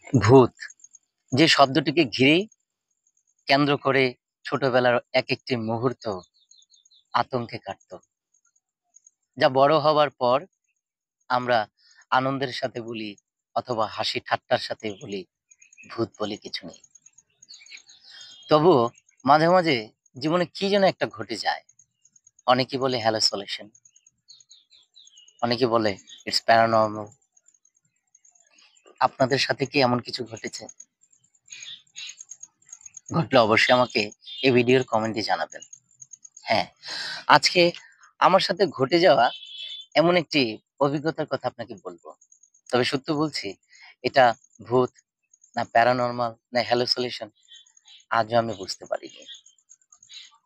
ভূত যে শব্দটিকে ঘিরেই কেন্দ্র করে ছোটবেলার এক একটি মুহূর্ত আতঙ্কে কাটতো, যা বড় হবার পর আমরা আনন্দের সাথে বলি অথবা হাসি ঠাট্টার সাথে বলি ভূত বলে কিছু নেই। তবুও মাঝে মাঝে জীবনে কি যেন একটা ঘটে যায়। অনেকে বলে হ্যালোসিনেশন, অনেকে বলে ইটস প্যারানর্মাল। আপনাদের সাথে কি এমন কিছু ঘটেছে? ঘটলে অবশ্যই আমাকে এই ভিডিওর কমেন্টে জানাবেন। হ্যাঁ, আজকে আমার সাথে ঘটে যাওয়া এমন একটি অভিজ্ঞতার কথা আপনাকে বলবো। তবে সত্য বলছি, এটা ভূত না প্যারানর্মাল না হ্যালোসিনেশন আজও আমি বুঝতে পারিনি।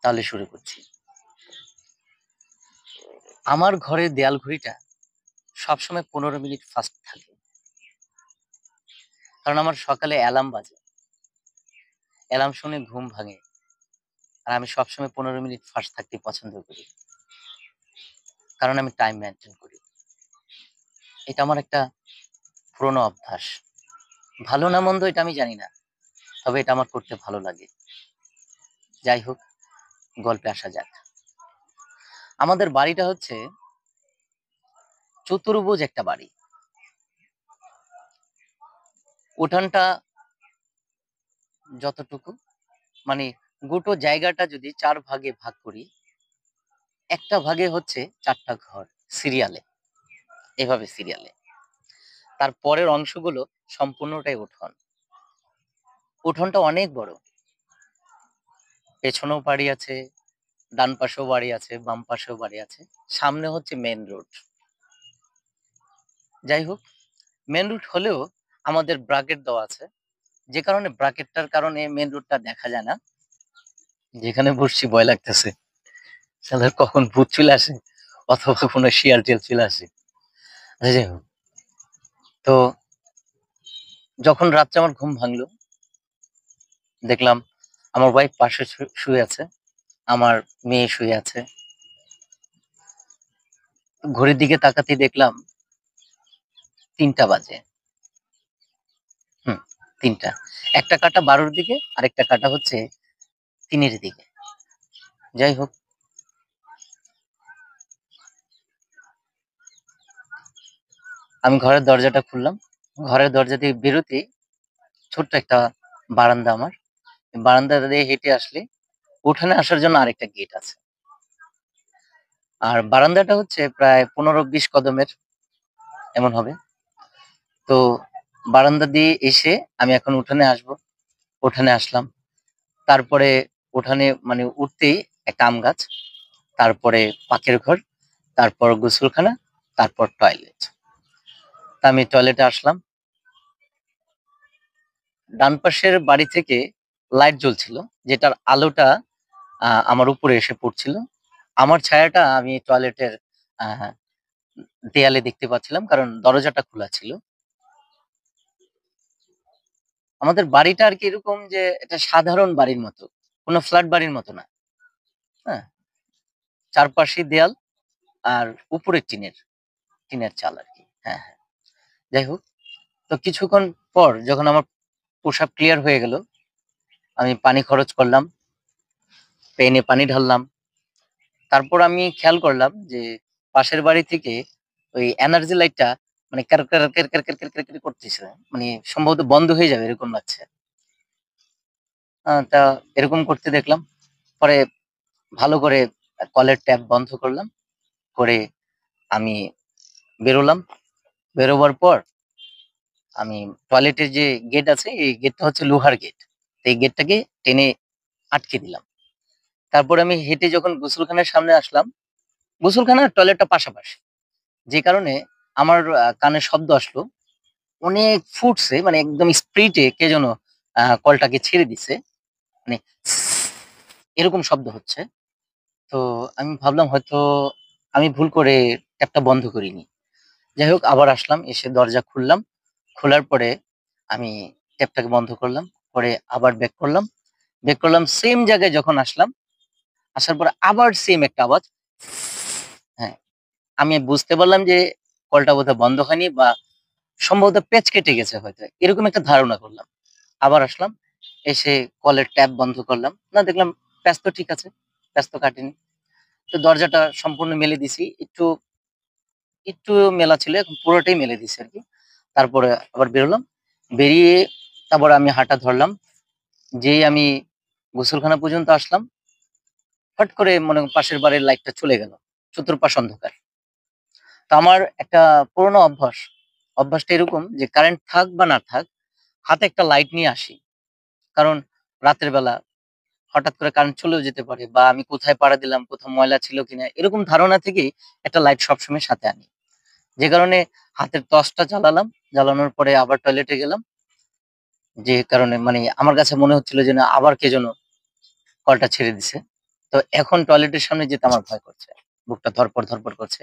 তাহলে শুরু করছি। আমার ঘরের দেয়াল ঘড়িটা সবসময় 15 মিনিট ফাস্ট থাকে, কারণ আমার সকালে অ্যালার্ম বাজে। অ্যালার্ম শুনে ঘুম ভাঙে, আর আমি সবসময় 15 মিনিট ফাস্ট থাকতে পছন্দ করি, কারণ আমি টাইম মেনটেন করি। এটা আমার একটা পুরোনো অভ্যাস। ভালো না মন্দ এটা আমি জানি না, তবে এটা আমার করতে ভালো লাগে। যাই হোক, গল্পে আসা যাক। আমাদের বাড়িটা হচ্ছে চতুর্ভুজ একটা বাড়ি। উঠানটা যতটুকু, মানে গোটো জায়গাটা যদি 4 ভাগে ভাগ করি, একটা ভাগে হচ্ছে 4টা ঘর সিরিয়ালে, এভাবে সিরিয়ালে। তার পরের অংশগুলো সম্পূর্ণটাই উঠোন। উঠোনটা অনেক বড়, পেছনেও বাড়ি আছে, ডান পাশেও বাড়ি আছে, বাম পাশেও বাড়ি আছে। সামনে হচ্ছে মেন রোড। যাই হোক, মেন রোড হলেও আমাদের ব্রাকেট দেওয়া আছে, যে কারণে ব্রাকেটটার কারণে মেন রোডটা দেখা যায় না। যেখানে বসছি ভয় লাগতেছে, শালার কখন ভূত চলে আসে অথবা কোনো শিয়াল টিয়াল চলে আসে। আচ্ছা, যাই হোক, তো যখন রাত্রে আমার ঘুম ভাঙলো, দেখলাম আমার ওয়াইফ পাশে শুয়ে আছে, আমার মেয়ে শুয়ে আছে। ঘড়ির দিকে তাকাতেই দেখলাম 3টা বাজে। হুম, 3টা। একটা কাঁটা 12-র দিকে, আরেকটা কাঁটা হচ্ছে 3-এর দিকে। যাই হোক, আমি ঘরের দরজাটা খুললাম। ঘরের দরজা দিয়ে বেরোতেই ছোট্ট একটা বারান্দা আমার। বারান্দা দিয়ে হেঁটে আসলে উঠানে আসার জন্য আরেকটা গেট আছে। আর বারান্দাটা হচ্ছে প্রায় 15-20 কদমের এমন হবে। তো বারান্দা দিয়ে এসে আমি এখন উঠানে আসবো। উঠানে আসলাম। তারপরে উঠানে মানে উঠতেই একটা আম গাছ, তারপরে পাখির ঘর, তারপর গোসলখানা, তারপর টয়লেট। তা আমি টয়লেটে আসলাম। ডান পাশের বাড়ি থেকে লাইট জ্বলছিল, যেটার আলোটা আমার উপরে এসে পড়ছিল। আমার ছায়াটা আমি টয়লেটের আহ দেয়ালে দেখতে পাচ্ছিলাম, কারণ দরজাটা খোলা ছিল। আমাদের বাড়িটা আর কি এরকম যে এটা সাধারণ বাড়ির মতো, কোনো ফ্ল্যাট বাড়ির মতো না। হ্যাঁ, চারপাশে দেয়াল আর উপরে টিনের চাল আর কি। হ্যাঁ, হ্যাঁ। যাই হোক, তো কিছুক্ষণ পর যখন আমার প্রসাব ক্লিয়ার হয়ে গেল, আমি পানি খরচ করলাম, পেনে পানি ঢাললাম। তারপর আমি খেয়াল করলাম যে পাশের বাড়ি থেকে ওই এনার্জি লাইটটা মানে car car car car car car car car করতেছে। মানে সম্ভবত বন্ধ হয়ে যাবে এরকম লাগছে। তা এরকম করতে দেখলাম। পরে ভালো করে কলের ট্যাপ বন্ধ করলাম। করে আমি বেরোলাম। বেরোবার পর আমি টয়লেটের যে গেট আছে, এই গেটটা হচ্ছে লোহার গেট। এই গেটটাকে টেনে আটকে দিলাম। তারপরে আমি হেঁটে যখন গোসলখানার সামনে আসলাম, গোসলখানা আর টয়লেটটা পাশাপাশি। যে কারণে আমার কানে শব্দ আসলো। অনেক ফুটছে, মানে একদম স্পিডে কে যেন কলটাকে ছেড়ে দিছে। মানে এরকম শব্দ হচ্ছে। তো আমি ভাবলাম হয়তো আমি ভুল করে ট্যাপটা বন্ধ করিনি। যাই হোক, আবার আসলাম, এসে দরজা খুললাম। খোলার পরে আমি ট্যাপটাকে বন্ধ করলাম। পরে আবার ব্যাক করলাম। ব্যাক করলাম সেম জায়গায় যখন আসলাম, আসার পরে আবার সেম একটা আওয়াজ। হ্যাঁ, আমি বুঝতে পারলাম যে কলটা বোধহয় বন্ধ হয়নি বা সম্ভবত পেঁচ কেটে গেছে হয়তো, এরকম একটা ধারণা করলাম। আবার আসলাম, এসে কলের ট্যাপ বন্ধ করলাম, না দেখলাম প্যাচ তো ঠিক আছে, প্যাচ তো কাটেনি। তো দরজাটা সম্পূর্ণ মেলে দিছি, একটু একটু মেলা ছিল, এখন পুরোটাই মেলে দিছি আর কি। তারপরে আবার বেরোলাম, বেরিয়ে তারপর আমি হাঁটা ধরলাম। যেই আমি গোসলখানা পর্যন্ত আসলাম, হট করে মনে করেন পাশের বাড়ির লাইটটা চলে গেল, চতুর্পাশ অন্ধকার। তো আমার একটা পুরোনো অভ্যাস, অভ্যাসটা এরকম যে কারেন্ট থাক বা না থাক, হাতে একটা লাইট নিয়ে আসি। কারণ রাতের বেলা হঠাৎ করে কারেন্ট চলেও যেতে পারে, বা আমি কোথায় পাড়া দিলাম, কোথাও ময়লা ছিল কিনা, এরকম ধারণা থেকেই একটা লাইট সবসময় সাথে আনি। যে কারণে হাতের টর্চটা জ্বালালাম, জ্বালানোর পরে আবার টয়লেটে গেলাম। যে কারণে মানে আমার কাছে মনে হচ্ছিল যে না, আবার কে যেন কলটা ছেড়ে দিছে। তো এখন টয়লেটের সামনে যেতে আমার ভয় করছে, বুকটা ধরপড় ধরপড় করছে।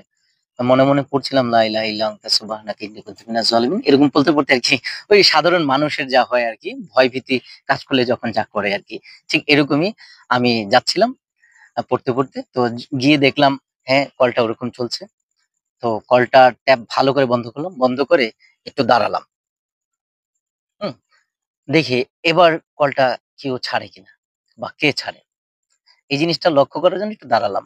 তো মনে মনে পড়ছিলাম লা ইলাহা ইল্লা আনতা সুবহানাকা ইন্নী কুনতু মিনাজ জালিমিন, এরকম বলতে বলতে আর কি ওই সাধারণ মানুষের যা হয় আর কি, ভয় ভীতি কাজ করলে যখন যা করে আর কি, ঠিক এরকমই আমি যাচ্ছিলাম পড়তে পড়তে। তো গিয়ে দেখলাম হ্যাঁ, কলটা ওরকম চলছে। তো কলটা ট্যাপ ভালো করে বন্ধ করলাম, বন্ধ করে একটু দাঁড়ালাম। হুম, দেখি এবার কলটা কেউ ছাড়ে কিনা, বা কে ছাড়ে, এই জিনিসটা লক্ষ্য করার জন্য একটু দাঁড়ালাম।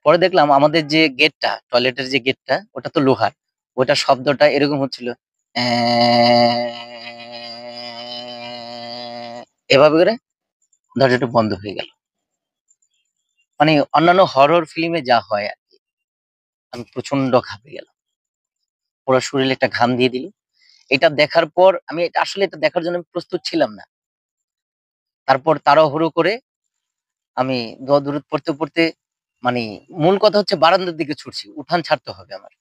পরে দেখলাম আমাদের যে গেটটা, টয়লেটের যে গেটটা, ওটা তো লোহার। ওটার শব্দটা এরকম হচ্ছিল, এভাবে করে দরজাটা বন্ধ হয়ে গেল। মানে অন্যান্য হরর ফিল্মে যা হয় আর কি, আমি প্রচন্ড ঘাবড়ে গেলাম, পুরো শরীরে একটা ঘাম দিয়ে দিল। এটা দেখার পর আমি আসলে এটা দেখার জন্য আমি প্রস্তুত ছিলাম না। তারপর তাড়াহুড়ো করে আমি দোয়া দরুদ পড়তে পড়তে, মানে মূল কথা হচ্ছে বারান্দার দিকে ছুটছি, উঠান ছাড়তে হবে আমার।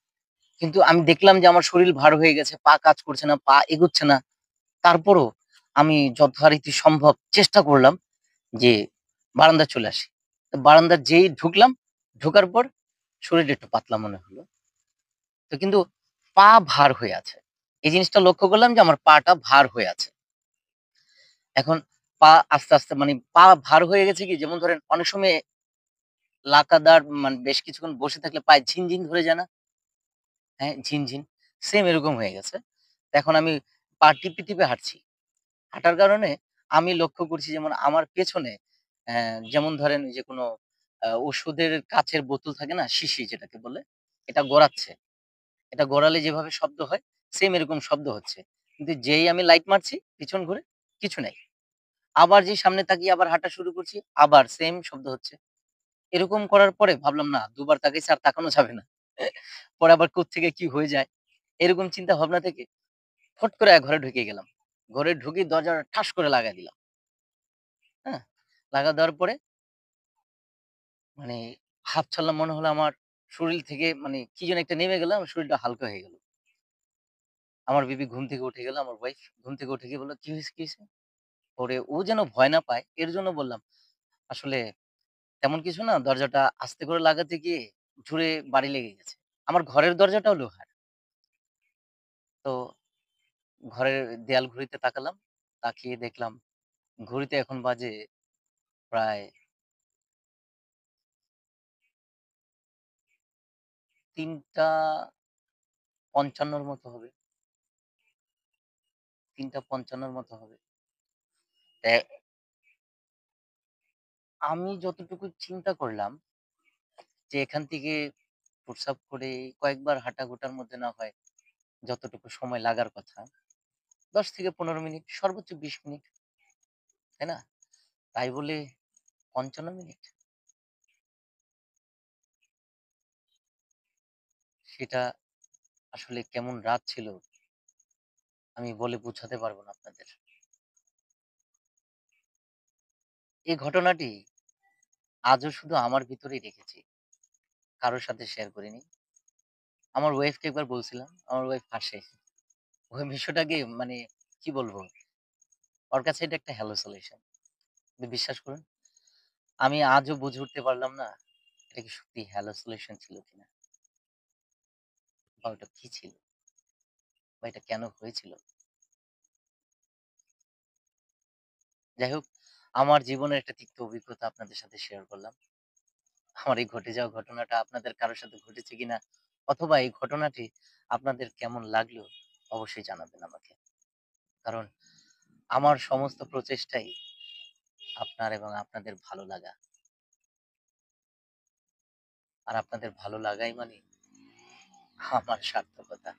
কিন্তু আমি দেখলাম যে আমার শরীর ভার হয়ে গেছে, পা কাজ করছে না, পা এগুচ্ছে না। তারপরও আমি যথারীতি সম্ভব চেষ্টা করলাম যে বারান্দায় চলে আসি। তো বারান্দায় যেই ঢুকলাম, ঢোকার পর শরীরটা একটু পাতলা মনে হলো। তো কিন্তু পা ভার হয়ে আছে। এই জিনিসটা লক্ষ্য করলাম যে আমার পাটা ভার হয়ে আছে। এখন পা আস্তে, আস্তে মানে পা ভার হয়ে গেছে কি, যেমন ধরেন অনেক সময় লাগাতার মানে বেশ কিছুক্ষণ বসে থাকলে পায়ে ঝিনঝিন ধরে যায় না? হ্যাঁ, ঝিনঝিন। সেম এরকম হয়ে গেছে। তো এখন আমি পা টিপে, টিপে হাঁটছি। হাঁটার কারণে আমি লক্ষ্য করছি যেমন আমার পেছনে যেমন ধরেন ওই যে কোনো ওষুধের কাঁচের বোতল থাকে না? শিশি যেটাকে বলে, এটা গড়াচ্ছে। এটা গড়ালে যেভাবে শব্দ হয়, সেম এরকম শব্দ হচ্ছে। কিন্তু যেই আমি লাইট মারছি, পিছন ঘুরে কিছু নাই। আবার যেই সামনে তাকিয়ে আবার হাঁটা শুরু করছি, আবার সেম শব্দ হচ্ছে। এরকম করার পরে ভাবলাম না, ২ বার তাকাইছি আর তাকানো যাবে না। পরে আবার কোত্থেকে কি হয়ে যায়, এরকম চিন্তা ভাবনা থেকে ফট করে ঘরে ঢুকে গেলাম। ঘরে ঢুকে দরজাটা ঠাস করে লাগায় দিলাম। হ্যাঁ? লাগা দেওয়ার পরে মানে হাঁপ ছাড়লাম, মনে হলো আমার শরীর থেকে মানে কি যেন একটা নেমে গেল, আমার শরীরটা হালকা হয়ে গেল। আমার বিবি ঘুম থেকে উঠে গেল, আমার ওয়াইফ ঘুম থেকে উঠে গিয়ে বলল, "কি হইছে, কি হইছে?" পরে ও যেন ভয় না পায় এর জন্য বললাম, "আসলে তেমন কিছু না, দরজাটা আস্তে করে লাগাতে গিয়ে জোরে বাড়ি লেগে গেছে।" আমার ঘরের দরজাটাও লোহার। তো ঘরের দেয়াল ঘড়িতে তাকালাম, তাকিয়ে দেখলাম ঘড়িতে এখন বাজে প্রায় ৩টা ৫৫ র মতো হবে। ৩টা ৫৫ র মতো হবে। তে আমি যতটুকু চিন্তা করলাম যে এখান থেকে প্রস্রাব করে কয়েকবার হাঁটা-গোটার মধ্যে না হয় যতটুকু সময় লাগার কথা, ১০ থেকে ১৫ মিনিট, সর্বোচ্চ ২০ মিনিট, তাই না? তাই বলে ৫৫ মিনিট? সেটা আসলে কেমন রাত ছিল আমি বলে বোঝাতে পারব না আপনাদের। এই ঘটনাটি আজও শুধু আমার ভিতরেই রেখেছি। কারো সাথে শেয়ার করিনি। আমার ওয়াইফকে একবার বলছিলাম, আমার ওয়াইফ হাসে। ওই বিষয়টাকে মানে কি বলবো? ওর কাছে এটা একটা হ্যালোসিনেশন। কিন্তু বিশ্বাস করুন, আমি আজও বুঝে উঠতে পারলাম না এটা কি সত্যি হ্যালোসিনেশন ছিল কিনা, বা ওটা কি ছিল, বা এটা কেন হয়েছিল। যাই হোক, আমার জীবনের একটা তিক্ত অভিজ্ঞতা আপনাদের সাথে শেয়ার করলাম। আমার এই ঘটে যাওয়া ঘটনাটা আপনাদের কারো সাথে ঘটেছে কিনা, অথবা এই ঘটনাটি আপনাদের কেমন লাগলো অবশ্যই জানাবেন আমাকে। কারণ আমার সমস্ত প্রচেষ্টাই আপনার এবং আপনাদের ভালো লাগা। আর আপনাদের ভালো লাগাই মানে আমার সার্থকতা।